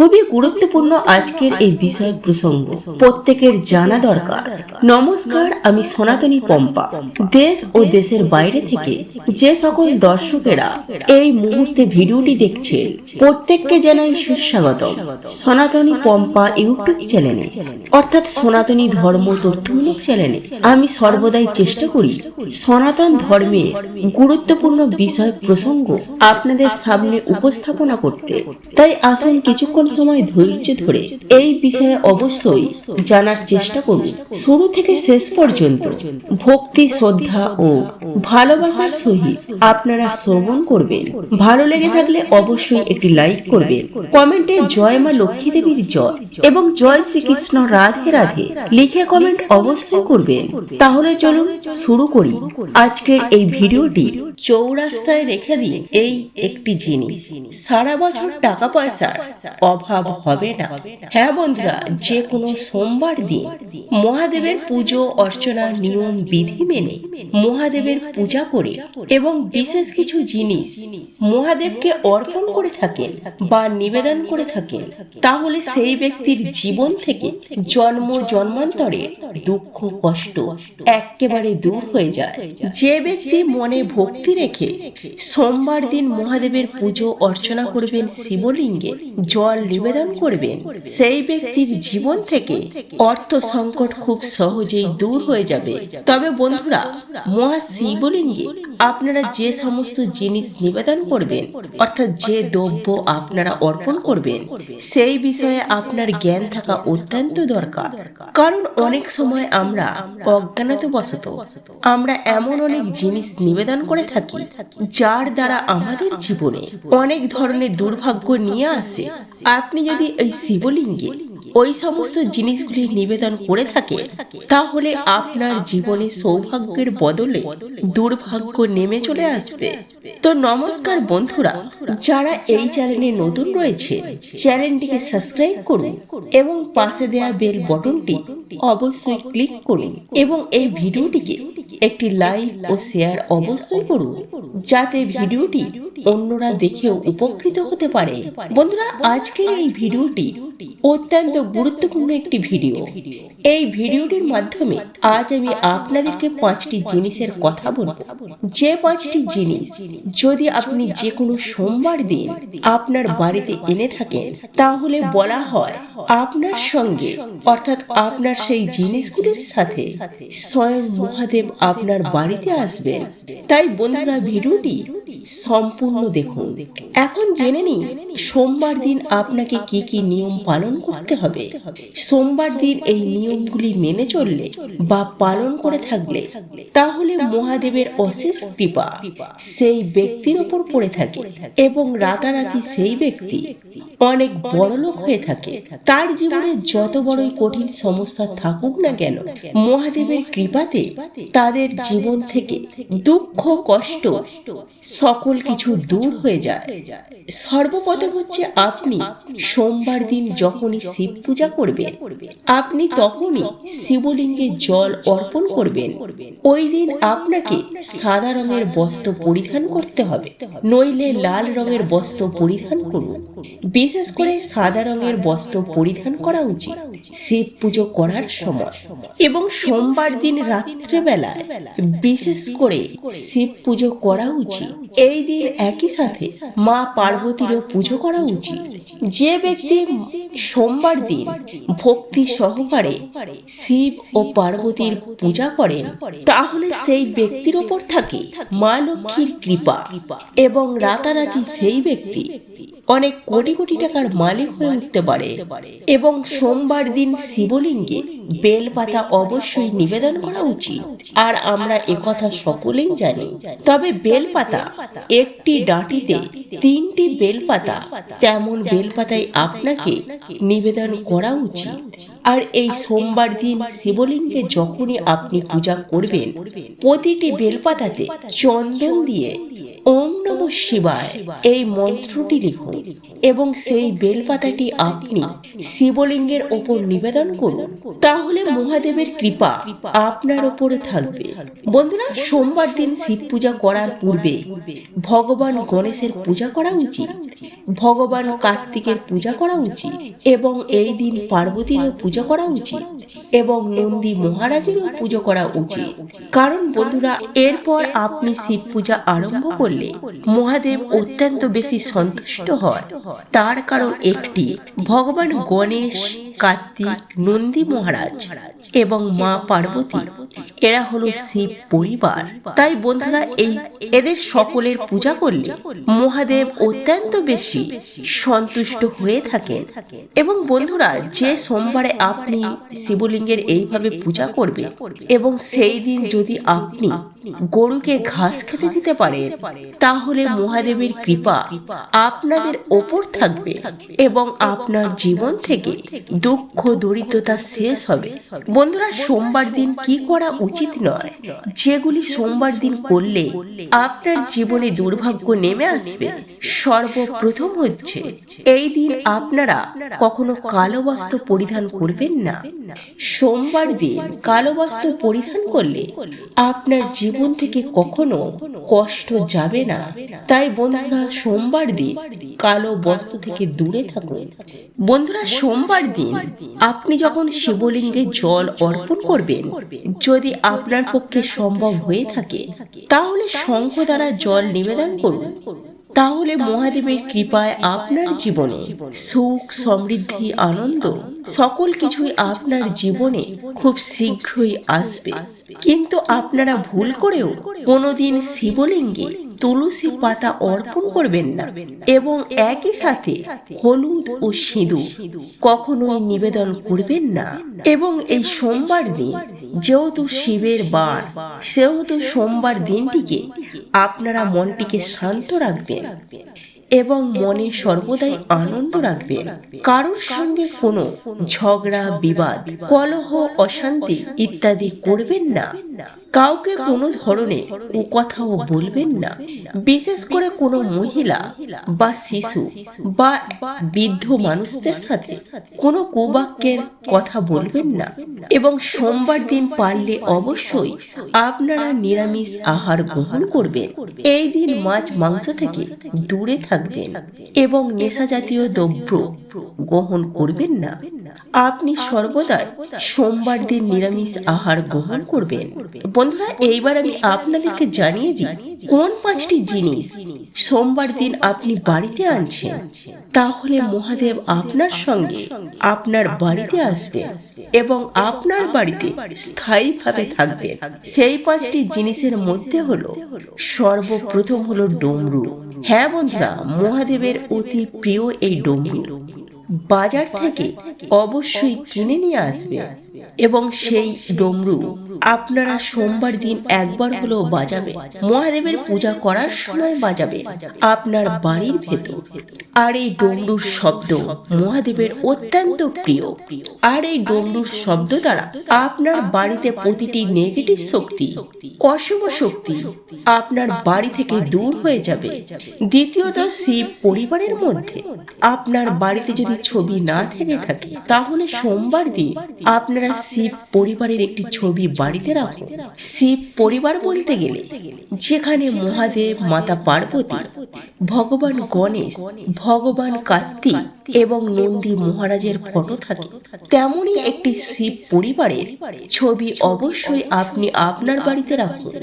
খুবই গুরুত্বপূর্ণ আজকের এই বিষয় প্রসঙ্গ প্রত্যেকের জানা দরকার। নমস্কার, আমি সনাতনী পম্পা। দেশ ও দেশের বাইরে থেকে যে সকল দর্শকেরা এই মুহূর্তে ভিডিওটি দেখছেন প্রত্যেককে জানাই সুস্বাগতম সনাতনী পম্পা ইউটিউব চ্যানেলে, অর্থাৎ সনাতনী ধর্ম তথ্যমূলক চ্যানেলে। আমি সর্বদাই চেষ্টা করি সনাতন ধর্মের গুরুত্বপূর্ণ বিষয় প্রসঙ্গ আপনাদের সামনে উপস্থাপনা করতে। তাই আসুন কিছুক্ষণ সময় ধৈর্য ধরে এই বিষয়ে অবশ্যই জানার চেষ্টা করুন। শুরু থেকে শেষ পর্যন্ত ভক্তি, শ্রদ্ধা ও ভালোবাসার সহিত আপনারা শ্রবণ করবেন। ভালো লেগে থাকলে অবশ্যই একটি লাইক করবেন, কমেন্টে জয় মা লক্ষ্মী দেবীর জয় এবং জয় শ্রীকৃষ্ণ রাধে রাধে লিখে কমেন্ট অবশ্যই করবেন। তাহলে চলুন শুরু করি আজকের এই ভিডিওটি। চৌরাস্তায় রেখে দিন এই একটি জিনিস, সারা বছর টাকা পয়সার অভাব হবে না। হ্যাঁ বন্ধুরা, যে কোনো সোমবার দিন মহাদেবের পুজো অর্চনার নিয়ম বিধি মেনে মহাদেবের পূজা করে এবং বিশেষ কিছু জিনিস মহাদেবকে অর্পণ করে থাকেন বা নিবেদন করে থাকেন, তাহলে সেই ব্যক্তির জীবন থেকে জন্ম জন্মান্তরের দুঃখ কষ্ট একেবারে দূর হয়ে যায়। যে ব্যক্তি মনে ভক্তি রেখে সোমবার দিন মহাদেবের পুজো অর্চনা করবেন, শিবলিঙ্গে জল নিবেদন করবেন, সেই ব্যক্তির জীবন থেকে অর্থ সংকট খুব সহজেই দূর হয়ে যাবে। তবে বন্ধুরা, মহা শিবলিঙ্গে আপনারা যে সমস্ত জিনিস নিবেদন করবেন, অর্থাৎ যে দ্রব্য আপনারা অর্পণ করবেন, সেই বিষয়ে আপনার জ্ঞান থাকা অত্যন্ত দরকার। কারণ অনেক সময় আমরা অজ্ঞানতাবশত আমরা এমন অনেক জিনিস নিবেদন করে থাকি যার দ্বারা আমাদের জীবনে অনেক ধরনের দুর্ভাগ্য নিয়ে আসে। আপনি যদি এই শিবলিঙ্গে ওই সমস্ত জিনিসগুলি নিবেদন করে থাকে, তাহলে আপনার জীবনে সৌভাগ্যের বদলে দুর্ভাগ্য নেমে চলে আসবে। তো নমস্কার বন্ধুরা, যারা এই চ্যানেলে নতুন রয়েছে চ্যানেলটিকে সাবস্ক্রাইব করুন এবং পাশে দেওয়া বেল বটনটি অবশ্যই ক্লিক করুন এবং এই ভিডিওটিকে একটি লাইক ও শেয়ার অবশ্যই করুন, যাতে ভিডিওটি অন্যরা দেখেও উপকৃত হতে পারে। বন্ধুরা, আজকের এই ভিডিওটি অত্যন্ত গুরুত্বপূর্ণ একটি ভিডিও। এই ভিডিওটির মাধ্যমে আজ আমি আপনাদেরকে 5টি জিনিসের কথা বলবো, যে 5টি জিনিস যদি আপনি যে কোনো সোমবার দিন আপনার বাড়িতে এনে থাকেন, তাহলে বলা হয় আপনার সঙ্গে, অর্থাৎ আপনার সেই জিনিসগুলির সাথে স্বয়ং মহাদেব আপনার বাড়িতে আসবেন। তাই বন্ধুরা, ভিডিওটি সম্পূর্ণ দেখুন। এখন জেনে নিন সোমবার দিন আপনাকে কি কি নিয়ম পালন করতে হবে। সোমবার দিন এই নিয়মগুলি মেনে চললে বা পালন করে থাকলে, তাহলে মহাদেবের অশেষ কৃপা সেই ব্যক্তির ওপর পড়ে থাকে এবং রাতারাতি সেই ব্যক্তি অনেক বড়লোক হয়ে থাকে। তার জীবনে যত বড়ই কঠিন সমস্যা থাকুক না কেন, মহাদেবের কৃপাতে তাদের জীবন থেকে দুঃখ কষ্ট সকল কিছু দূর হয়ে যায়। সর্বপ্রথম হচ্ছে, আপনি সোমবার দিন যখনই শিব পূজা করবেন, আপনি তখনই শিবলিঙ্গে জল অর্পণ করবেন। ওই দিন আপনাকে সাদা রঙের বস্ত্র পরিধান করতে হবে, নইলে লাল রঙের বস্ত্র পরিধান করুন। বিশেষ করে সাদা রঙের বস্ত্র পরিধান করা উচিত শিব পুজো করার সময়। এবং সোমবার দিন রাত্রেবেলায় বিশেষ করে শিব পুজো করা উচিত। এই দিন একই সাথে মা পার্বতীরও পুজো করা উচিত। যে ব্যক্তি সোমবার দিন ভক্তি সহকারে শিব ও পার্বতীর পূজা করেন, তাহলে সেই ব্যক্তির ওপর থাকে মা লক্ষ্মীর কৃপা এবং রাতারাতি সেই ব্যক্তি অনেক কোটি কোটি টাকার মালিক হয়ে উঠতে পারে। এবং সোমবার দিন শিবলিঙ্গে বেলপাতা অবশ্যই নিবেদন করা উচিত। আর আমরা একথা সকলেই জানি। তবে বেলপাতা একটি ডাঁটিতে 3টি বেলপাতা, তেমন বেলপাতায় আপনাকে নিবেদন করা উচিত। আর এই সোমবার দিন শিবলিঙ্গে যখনই আপনি পূজা করবেন, প্রতিটি বেলপাতাতে চন্দন দিয়ে ওম নমঃ শিবায় এই মন্ত্রটি লিখুন এবং সেই বেলপাতাটি আপনি শিবলিঙ্গের ওপর নিবেদন করুন। তাহলে মহাদেবের কৃপা আপনার ওপরে থাকবে। বন্ধুরা, সোমবার দিন শিব পূজা করার পূর্বে ভগবান গণেশের পূজা করা উচিত, ভগবান কার্তিকের পূজা করা উচিত এবং এই দিন পার্বতীরও পূজা করা উচিত এবং নন্দী মহারাজেরও পুজো করা উচিত। কারণ বন্ধুরা, এরপর আপনি শিব পূজা আরম্ভ করলে মহাদেব অত্যন্ত বেশি সন্তুষ্ট হয়। তার কারণ একটি, ভগবান গণেশ, কার্তিক, নন্দী মহারাজ এবং মা পার্বতী এরা হলো শিব পরিবার। তাই বন্ধুরা, এদের সকলের পূজা করলে মহাদেব অত্যন্ত বেশি সন্তুষ্ট হয়ে থাকেন। এবং বন্ধুরা, যে সোমবারে আপনি শিবলিঙ্গের এইভাবে পূজা করবে এবং সেই দিন যদি আপনি গরুকে ঘাস খেতে দিতে পারেন, তাহলে মহাদেবের কৃপা আপনাদের ওপর থাকবে এবং আপনার জীবন থেকে দুঃখ দরিদ্রতা শেষ হবে। বন্ধুরা, সোমবার দিন কি করা উচিত নয়, যেগুলি সোমবার দিন করলে আপনার জীবনে দুর্ভাগ্য নেমে আসবে। সর্বপ্রথম হচ্ছে, এই দিন আপনারা কখনো কালো বস্ত্র পরিধান করবেন না। সোমবার দিন কালো বস্ত্র পরিধান করলে আপনার জীবন থেকে কখনো কষ্ট যাবে না। তাই বন্ধুরা, সোমবার দিন কালো বস্ত্র থেকে দূরে থাকুন। বন্ধুরা, সোমবার দিন আপনি যখন শিবলিঙ্গে জল অর্পণ করবেন, যদি আপনার পক্ষে সম্ভব হয়ে থাকে, তাহলে শঙ্খ দ্বারা জল নিবেদন করুন। তাহলে মহাদেবের কৃপায় আপনার জীবনে সুখ, সমৃদ্ধি, আনন্দ সকল কিছুই আপনার জীবনে খুব শীঘ্রই আসবে। কিন্তু আপনারা ভুল করেও কোনোদিন শিবলিঙ্গে তুলসী পাতা অর্পণ করবেন না এবং একই সাথে হলুদ ও সিঁদুর কখনোই নিবেদন করবেন না। এবং এই সোমবার দিন যেহেতু শিবের বার, সেহেতু সোমবার দিনটিকে আপনারা মনটিকে শান্ত রাখবেন এবং মনে সর্বদাই আনন্দ রাখবেন। কারোর সঙ্গে কোনো ঝগড়া, বিবাদ, কলহ, অশান্তি ইত্যাদি করবেন না। কাউকে কোনো ধরনের কুকথাও বলবেন না। বিশেষ করে কোনো মহিলা বা শিশু বা বৃদ্ধ মানুষদের সাথে কোনো কুবাক্যের কথা বলবেন না। এবং সোমবার দিন পারলে অবশ্যই আপনারা নিরামিষ আহার গ্রহণ করবেন। এই দিন মাছ, মাংস থেকে দূরে থাকবেন এবং নেশা জাতীয় দ্রব্য গ্রহণ করবেন না। আপনি সর্বদাই সোমবার দিন নিরামিষ আহার গ্রহণ করবেন। বন্ধুরা, এইবার আমি আপনাদেরকে জানিয়ে দিই কোন 5টি জিনিস সোমবার দিন আপনি বাড়িতে আনছেন, তাহলে মহাদেব আপনার সঙ্গে আপনার বাড়িতে আসবেন এবং আপনার বাড়িতে স্থায়ীভাবে থাকবেন। সেই 5টি জিনিসের মধ্যে হলো, সর্বপ্রথম হলো ডমরু। হ্যাঁ বন্ধুরা, মহাদেবের অতি প্রিয় এই ডমরু বাজার থেকে অবশ্যই কিনে নিয়ে আসবে এবং সেই ডমরু আপনারা সোমবার দিন একবার হলেও বাজাবে। মহাদেবের পূজা করার সময় বাজাবে আপনার বাড়ির ভেতর। আর এই ডমরুর শব্দ মহাদেবের অত্যন্ত প্রিয়। আর এই ডমরুর শব্দ দ্বারা আপনার বাড়িতে প্রতিটি নেগেটিভ শক্তি, অশুভ শক্তি আপনার বাড়ি থেকে দূর হয়ে যাবে। দ্বিতীয়ত, শিব পরিবারের মধ্যে আপনার বাড়িতে যদি ছবি না থেকে থাকে, তাহলে সোমবার দিন আপনারা শিব পরিবারের একটি ছবি বাড়িতে রাখুন। শিব পরিবার বলতে গেলে যেখানে মহাদেব, মাতা পার্বতী, ভগবান গণেশ, ভগবান কার্তিক এবং নন্দী মহারাজের ফটো থাকে, তেমনই একটি শিব পরিবারের ছবি অবশ্যই আপনি আপনার বাড়িতে রাখুন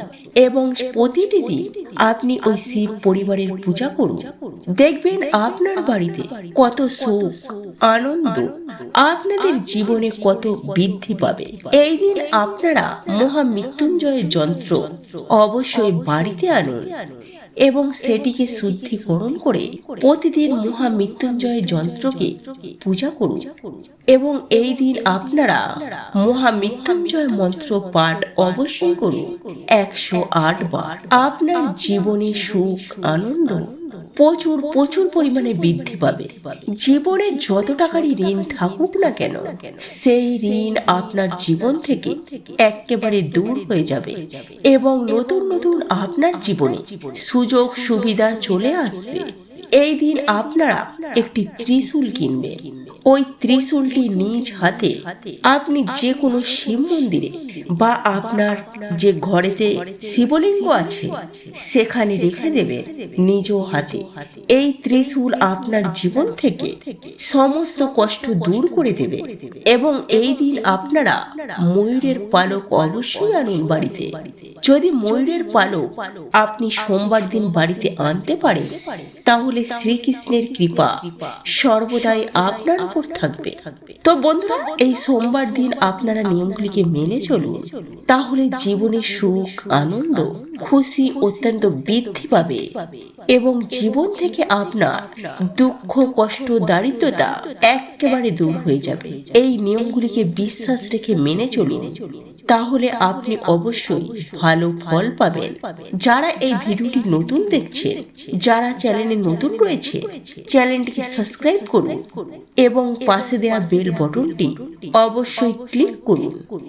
এবং প্রতিটি দিন আপনি ওই শিব পরিবারের পূজা করুন। দেখবেন আপনার বাড়িতে কত সুখ, আনন্দ আপনাদের জীবনে কত বৃদ্ধি পাবে। এই দিন আপনারা মহামৃত্যুঞ্জয় যন্ত্র অবশ্যই বাড়িতে আনুন এবং সেটিকে শুদ্ধিকরণ করে প্রতিদিন মহামৃত্যুঞ্জয় যন্ত্রকে পূজা করুন। এবং এই দিন আপনারা মহামৃত্যুঞ্জয় মন্ত্র পাঠ অবশ্যই করুন 108 বার। আপনার জীবনে সুখ, আনন্দ প্রচুর প্রচুর পরিমাণে বৃদ্ধি পাবে। জীবনে যত টাকারই ঋণ থাকুক না কেন, সেই ঋণ আপনার জীবন থেকে একেবারে দূর হয়ে যাবে এবং নতুন নতুন আপনার জীবনে সুযোগ সুবিধা চলে আসবে। এই দিন আপনারা একটি ত্রিশূল কিনবেন। ওই ত্রিশূলটি নিজ হাতে আপনি যে কোনো শিব মন্দিরে বা আপনার যে ঘরেতে শিবলিঙ্গ আছে সেখানে রেখে দেবেন নিজ হাতে। এই ত্রিশূল আপনার জীবন থেকে সমস্ত কষ্ট দূর করে দেবে। এবং এই দিন আপনারা ময়ূরের পালক অবশ্যই আনুন বাড়িতে। যদি ময়ূরের পালক আপনি সোমবার দিন বাড়িতে আনতে পারেন, তাহলে শ্রীকৃষ্ণের কৃপা সর্বদাই আপনার উপর থাকবে। তো বন্ধুরা, এই সোমবার দিন আপনারা নিয়মগুলিকে মেনে চলুন, তাহলে জীবনে সুখ, আনন্দ, খুশি অত্যন্ত বৃদ্ধি পাবে এবং জীবন থেকে আপনার দুঃখ, কষ্ট, দারিদ্রতা একেবারে দূর হয়ে যাবে। এই নিয়মগুলিকে বিশ্বাস রেখে মেনে চলুন, তাহলে আপনি অবশ্যই ভালো ফল পাবেন। যারা এই ভিডিওটি নতুন দেখছেন, যারা চ্যানেলে নতুন রয়েছে, চ্যানেলটিকে সাবস্ক্রাইব করুন এবং পাশে দেওয়া বেল বটনটি অবশ্যই ক্লিক করুন।